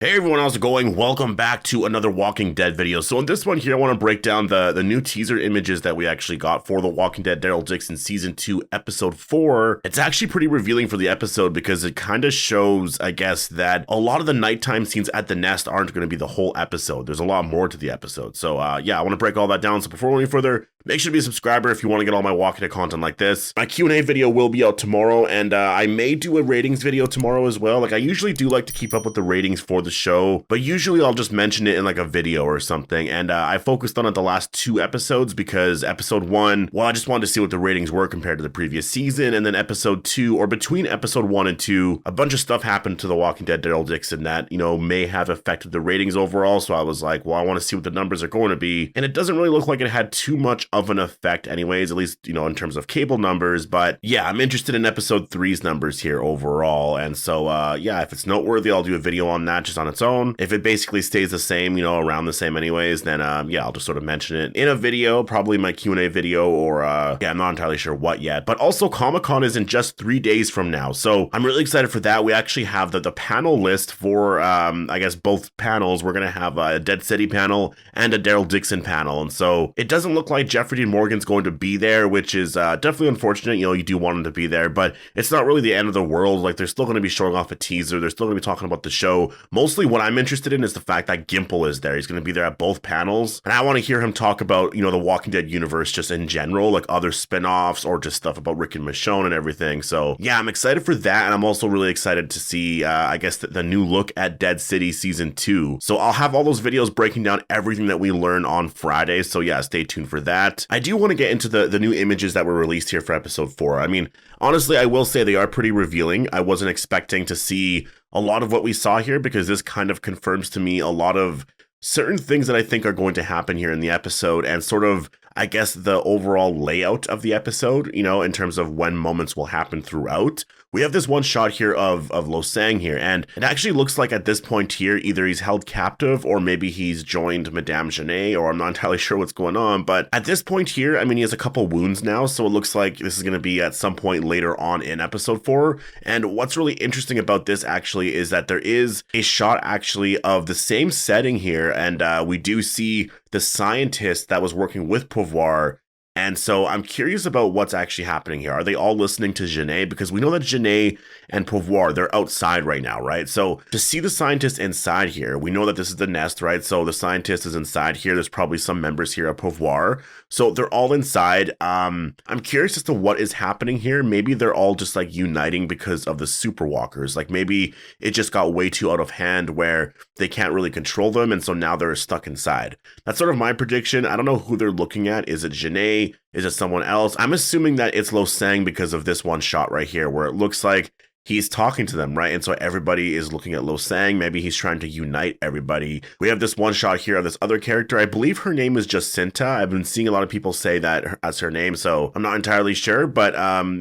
Hey everyone, how's it going? Welcome back to another Walking Dead video. So in this one here, I want to break down the new teaser images that we actually got for The Walking Dead Daryl Dixon Season 2, Episode 4. It's actually pretty revealing for the episode because it kind of shows, I guess, that a lot of the nighttime scenes at the nest aren't going to be the whole episode. There's a lot more to the episode. So yeah, I want to break all that down. So before we go any further, make sure to be a subscriber if you want to get all my Walking Dead content like this. My Q&A video will be out tomorrow, and I may do a ratings video tomorrow as well. Like, I usually do like to keep up with the ratings for the show, but usually I'll just mention it in like a video or something. And I focused on it the last 2 episodes because episode 1, well, I just wanted to see what the ratings were compared to the previous season. And then episode 2, or between episode 1 and 2, a bunch of stuff happened to The Walking Dead Daryl Dixon that, you know, may have affected the ratings overall. So I was like, well, I want to see what the numbers are going to be. And it doesn't really look like it had too much of an effect anyways, at least, you know, in terms of cable numbers. But yeah, I'm interested in episode 3's numbers here overall. And so yeah, if it's noteworthy, I'll do a video on that just on its own. If it basically stays the same, you know, around the same anyways, then yeah, I'll just sort of mention it in a video, probably my Q&A video, or yeah, I'm not entirely sure what yet. But also Comic-Con is in just 3 days from now, so I'm really excited for that. We actually have the panel list for I guess both panels. We're gonna have a Dead City panel and a Daryl Dixon panel, and so it doesn't look like Jeffrey Dean Morgan's going to be there, which is definitely unfortunate. You know, you do want him to be there, but it's not really the end of the world. Like, they're still going to be showing off a teaser. They're still going to be talking about the show. Mostly what I'm interested in is the fact that Gimple is there. He's going to be there at both panels, and I want to hear him talk about, you know, the Walking Dead universe just in general, like other spin-offs or just stuff about Rick and Michonne and everything. So yeah, I'm excited for that, and I'm also really excited to see I guess the new look at Dead City Season 2. So I'll have all those videos breaking down everything that we learn on Friday, so yeah, stay tuned for that. I do want to get into the new images that were released here for episode 4. I mean, honestly, I will say they are pretty revealing. I wasn't expecting to see a lot of what we saw here because this kind of confirms to me a lot of certain things that I think are going to happen here in the episode, and sort of, I guess, the overall layout of the episode, you know, in terms of when moments will happen throughout. We have this one shot here of Losang here, and it actually looks like at this point here, either he's held captive or maybe he's joined Madame Janae, or I'm not entirely sure what's going on. But at this point here, I mean, he has a couple wounds now, so it looks like this is going to be at some point later on in episode 4. And what's really interesting about this actually is that there is a shot actually of the same setting here, and we do see the scientist that was working with Pouvoir. And so I'm curious about what's actually happening here. Are they all listening to Janae? Because we know that Janae and Pouvoir, they're outside right now, right? So to see the scientist inside here, we know that this is the nest, right? So the scientist is inside here. There's probably some members here of Pouvoir. So they're all inside. I'm curious as to what is happening here. Maybe they're all just like uniting because of the super walkers. Like, maybe it just got way too out of hand where they can't really control them, and so now they're stuck inside. That's sort of my prediction. I don't know who they're looking at. Is it Janae? Is it someone else? I'm assuming that it's Losang because of this one shot right here where it looks like he's talking to them, right? And so everybody is looking at Losang. Maybe he's trying to unite everybody. We have this one shot here of this other character. I believe her name is Jacinta. I've been seeing a lot of people say that as her name, so I'm not entirely sure. But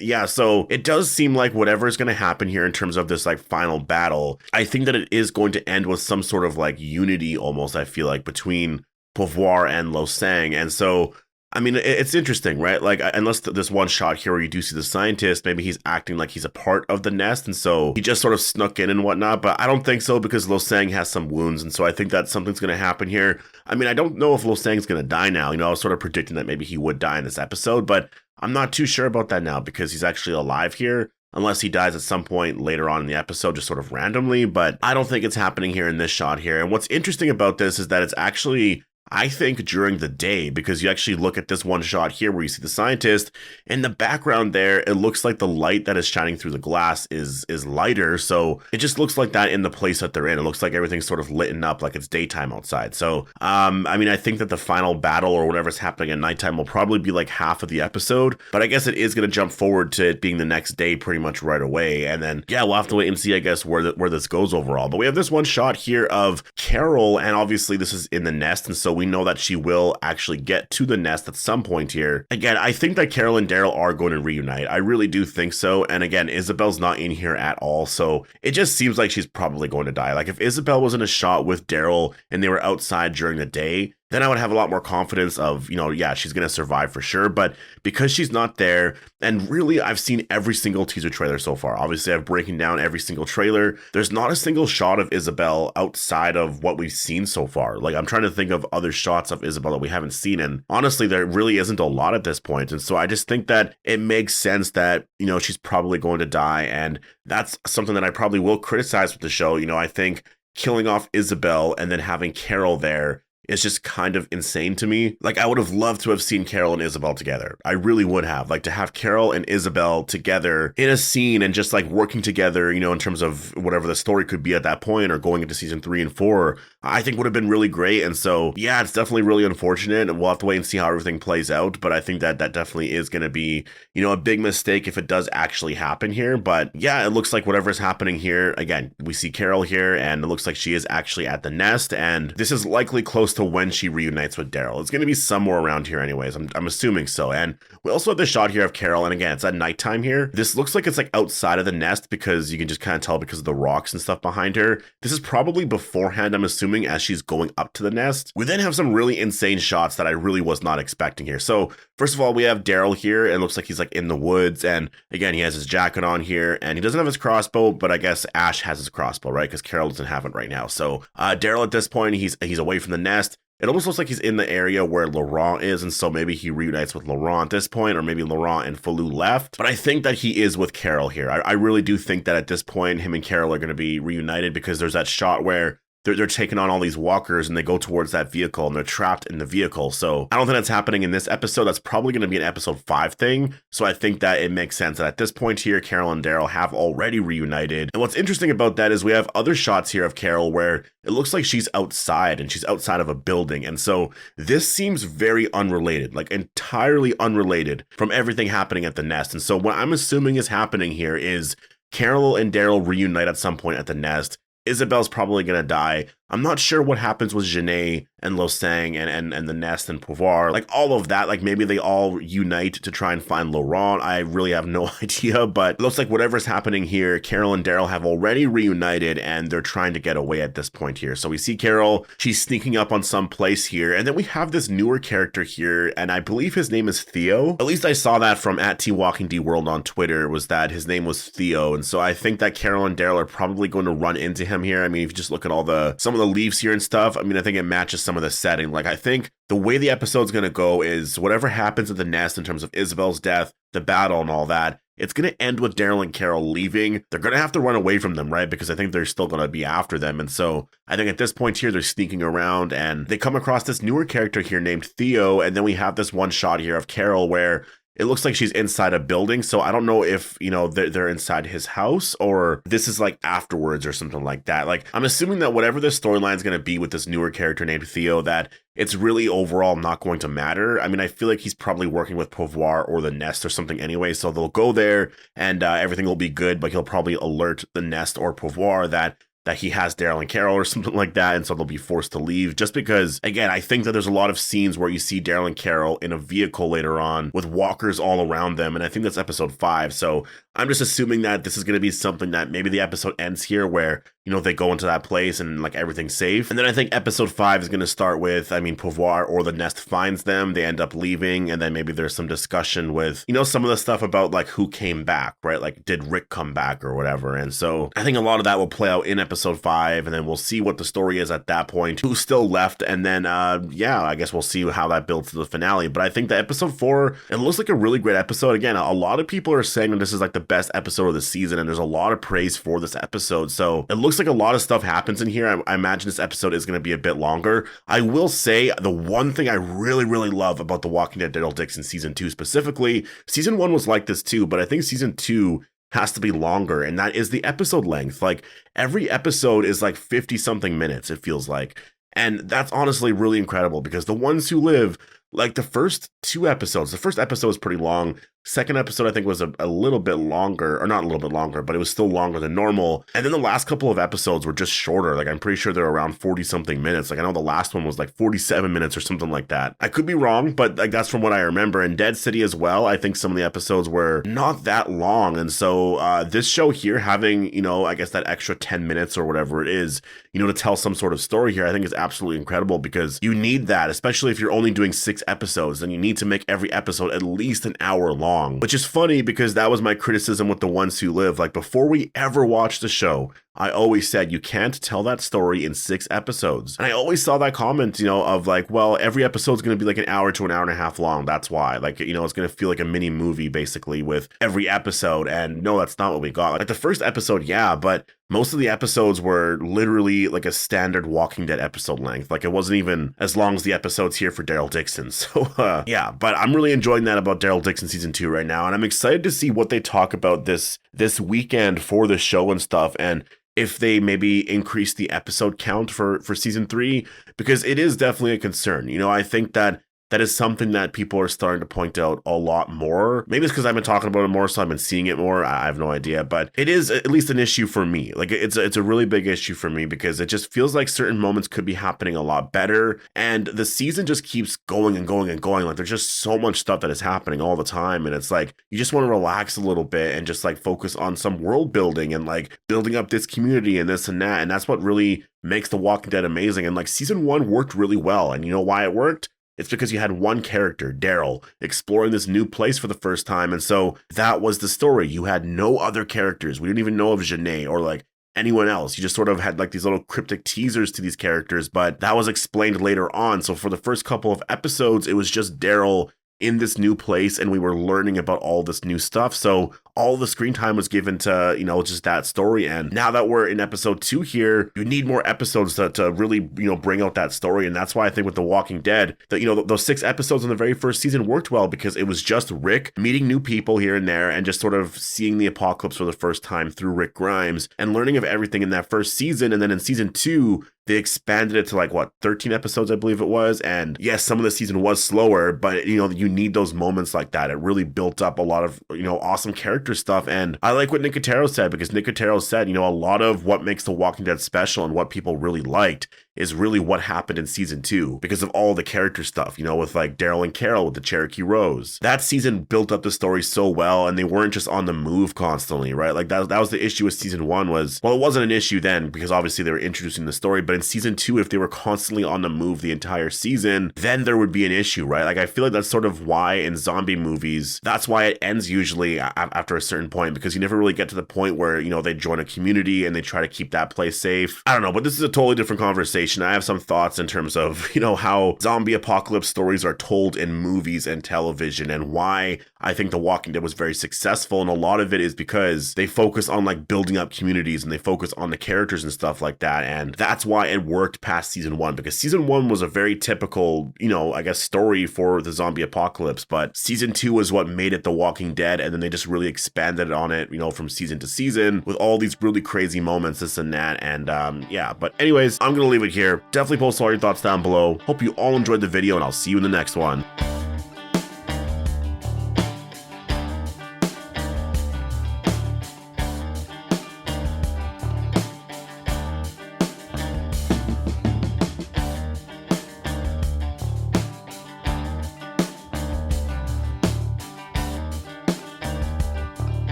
yeah, so it does seem like whatever is going to happen here in terms of this like final battle, I think that it is going to end with some sort of like unity almost, I feel like, between Pouvoir and Losang. And so I mean, it's interesting, right? Like, unless this one shot here where you do see the scientist, maybe he's acting like he's a part of the nest, and so he just sort of snuck in and whatnot, but I don't think so because Losang has some wounds, and so I think that something's going to happen here. I mean, I don't know if Losang's going to die now. You know, I was sort of predicting that maybe he would die in this episode, but I'm not too sure about that now because he's actually alive here. Unless he dies at some point later on in the episode, just sort of randomly, but I don't think it's happening here in this shot here. And what's interesting about this is that it's actually, I think, during the day, because you actually look at this one shot here where you see the scientist in the background there, it looks like the light that is shining through the glass is lighter. So it just looks like that in the place that they're in. It looks like everything's sort of lit up like it's daytime outside. So, I mean, I think that the final battle or whatever's happening at nighttime will probably be like half of the episode, but I guess it is going to jump forward to it being the next day pretty much right away. And then, yeah, we'll have to wait and see, I guess, where this goes overall. But we have this one shot here of Carol, and obviously this is in the nest, and so we know that she will actually get to the nest at some point here. Again, I think that Carol and Daryl are going to reunite. I really do think so. And again, Isabel's not in here at all, so it just seems like she's probably going to die. Like, if Isabel was in a shot with Daryl and they were outside during the day, then I would have a lot more confidence of, yeah, she's going to survive for sure. But because she's not there, and really I've seen every single teaser trailer so far. Obviously, I've breaking down every single trailer. There's not a single shot of Isabel outside of what we've seen so far. Like, I'm trying to think of other shots of Isabel that we haven't seen. And honestly, there really isn't a lot at this point. And so I just think that it makes sense that, she's probably going to die. And that's something that I probably will criticize with the show. I think killing off Isabel and then having Carol there is just kind of insane to me. Like, I would have loved to have seen Carol and Isabel together. I really would have. Like, to have Carol and Isabel together in a scene and just like working together, in terms of whatever the story could be at that point or going into season 3 and 4, I think would have been really great. And so, yeah, it's definitely really unfortunate. And we'll have to wait and see how everything plays out. But I think that definitely is going to be, a big mistake if it does actually happen here. But yeah, it looks like whatever's happening here, again, we see Carol here and it looks like she is actually at the nest. And this is likely close to when she reunites with Daryl. It's going to be somewhere around here anyways. I'm assuming so. And we also have the shot here of Carol. And again, it's at nighttime here. This looks like it's like outside of the nest because you can just kind of tell because of the rocks and stuff behind her. This is probably beforehand, I'm assuming, as she's going up to the nest. We then have some really insane shots that I really was not expecting here. So first of all, we have Daryl here. It looks like he's like in the woods. And again, he has his jacket on here and he doesn't have his crossbow, but I guess Ash has his crossbow, right? Because Carol doesn't have it right now. So Daryl at this point, he's away from the nest. It almost looks like he's in the area where Laurent is, and so maybe he reunites with Laurent at this point, or maybe Laurent and Falou left. But I think that he is with Carol here. I really do think that at this point, him and Carol are going to be reunited because there's that shot where they're taking on all these walkers and they go towards that vehicle and they're trapped in the vehicle. So I don't think that's happening in this episode. That's probably going to be an episode 5 thing. So I think that it makes sense that at this point here, Carol and Daryl have already reunited. And what's interesting about that is we have other shots here of Carol where it looks like she's outside and she's outside of a building. And so this seems very unrelated, like entirely unrelated from everything happening at the nest. And so what I'm assuming is happening here is Carol and Daryl reunite at some point at the nest. Isabel's probably going to die. I'm not sure what happens with Janae and Losang and the Nest and Pouvoir, like all of that. Like maybe they all unite to try and find Laurent. I really have no idea, but it looks like whatever's happening here, Carol and Daryl have already reunited and they're trying to get away at this point here. So we see Carol, she's sneaking up on some place here. And then we have this newer character here. And I believe his name is Theo. At least I saw that from @TWalkingDWorld on Twitter, was that his name was Theo. And so I think that Carol and Daryl are probably going to run into him here. I mean, if you just look at some of the leaves here and stuff, I mean, I think it matches some of the setting. Like, I think the way the episode's going to go is whatever happens at the nest in terms of Isabel's death, the battle and all that, it's going to end with Daryl and Carol leaving. They're going to have to run away from them, right? Because I think they're still going to be after them. And so I think at this point here, they're sneaking around and they come across this newer character here named Theo. And then we have this one shot here of Carol where it looks like she's inside a building. So I don't know if, they're inside his house or this is like afterwards or something like that. Like, I'm assuming that whatever the storyline is going to be with this newer character named Theo, that it's really overall not going to matter. I mean, I feel like he's probably working with Pouvoir or the Nest or something anyway. So they'll go there and everything will be good, but he'll probably alert the Nest or Pouvoir that he has Daryl and Carol or something like that, and so they'll be forced to leave. Just because, again, I think that there's a lot of scenes where you see Daryl and Carol in a vehicle later on with walkers all around them, and I think that's episode 5. So I'm just assuming that this is going to be something that maybe the episode ends here where, they go into that place and like everything's safe. And then I think episode 5 is going to start with, Pouvoir or the Nest finds them, they end up leaving, and then maybe there's some discussion with, some of the stuff about like who came back, right? Like, did Rick come back or whatever? And so I think a lot of that will play out in episode 5, and then we'll see what the story is at that point, who's still left, and then I guess we'll see how that builds to the finale. But I think that episode 4, it looks like a really great episode. Again, a lot of people are saying that this is like the best episode of the season, and there's a lot of praise for this episode. So it looks like a lot of stuff happens in here. I imagine this episode is going to be a bit longer. I will say the one thing I really, really love about The Walking Dead Daryl Dixon season 2 specifically, season 1 was like this too, but I think season 2 has to be longer, and that is the episode length. Like, every episode is like 50 something minutes, it feels like. And that's honestly really incredible because the ones who live, like the first 2 episodes, the first episode is pretty long. Second episode, I think, was a little bit longer, or not a little bit longer, but it was still longer than normal. And then the last couple of episodes were just shorter. Like, I'm pretty sure they're around 40 something minutes. Like, I know the last one was like 47 minutes or something like that. I could be wrong, but like that's from what I remember. And Dead City as well, I think some of the episodes were not that long. And so this show here having, you know, I guess that extra 10 minutes or whatever it is, you know, to tell some sort of story here, I think is absolutely incredible, because you need that, especially if you're only doing 6 episodes, then you need to make every episode at least an hour long, which is funny because that was my criticism with The Ones Who Live. Like, before we ever watched the show, I always said you can't tell that story in 6 episodes. And I always saw that comment, you know, of like, well, every episode's going to be like an hour to an hour and a half long. That's why, like, you know, it's going to feel like a mini movie basically with every episode. And no, that's not what we got. Like the first episode, yeah, but most of the episodes were literally like a standard Walking Dead episode length. Like, it wasn't even as long as the episodes here for Daryl Dixon. So yeah, but I'm really enjoying that about Daryl Dixon season 2 right now. And I'm excited to see what they talk about this weekend for the show and stuff. And if they maybe increase the episode count for season 3, because it is definitely a concern. You know, I think that is something that people are starting to point out a lot more. Maybe it's because I've been talking about it more, so I've been seeing it more. I have no idea, but it is at least an issue for me. Like, it's a really big issue for me, because it just feels like certain moments could be happening a lot better, and the season just keeps going and going and going. Like, there's just so much stuff that is happening all the time, and it's like you just want to relax a little bit and just like focus on some world building and like building up this community and this and that, and that's what really makes The Walking Dead amazing. And like season 1 worked really well, and you know why it worked? It's because you had one character, Daryl, exploring this new place for the first time. And so that was the story. You had no other characters. We didn't even know of Janae or like anyone else. You just sort of had like these little cryptic teasers to these characters, but that was explained later on. So for the first couple of episodes, it was just Daryl in this new place, and we were learning about all this new stuff. So all the screen time was given to, you know, just that story. And now that we're in episode 2 here, you need more episodes to really, you know, bring out that story. And that's why I think with The Walking Dead, that, you know, those 6 episodes in the very first season worked well, because it was just Rick meeting new people here and there and just sort of seeing the apocalypse for the first time through Rick Grimes and learning of everything in that first season. And then in season 2, they expanded it to like, what, 13 episodes, I believe it was. And yes, some of the season was slower, but, you know, you need those moments like that. It really built up a lot of, you know, awesome character stuff. And I like what Nicotero said, because Nicotero said, you know, a lot of what makes The Walking Dead special and what people really liked is really what happened in season 2, because of all the character stuff, you know, with like Daryl and Carol with the Cherokee Rose. That season built up the story so well, and they weren't just on the move constantly, right? Like that was the issue with season 1 was, well, it wasn't an issue then because obviously they were introducing the story, but in season 2, if they were constantly on the move the entire season, then there would be an issue, right? Like I feel like that's sort of why in zombie movies, that's why it ends usually after a certain point, because you never really get to the point where, you know, they join a community and they try to keep that place safe. I don't know, but this is a totally different conversation. I have some thoughts in terms of, you know, how zombie apocalypse stories are told in movies and television, and why I think The Walking Dead was very successful. And a lot of it is because they focus on like building up communities and they focus on the characters and stuff like that. And that's why it worked past season 1, because season 1 was a very typical, you know, I guess story for the zombie apocalypse, but season 2 was what made it The Walking Dead. And then they just really expanded on it, you know, from season to season with all these really crazy moments, this and that. And yeah, but anyways, I'm gonna leave it here. Definitely post all your thoughts down below. Hope you all enjoyed the video, and I'll see you in the next one.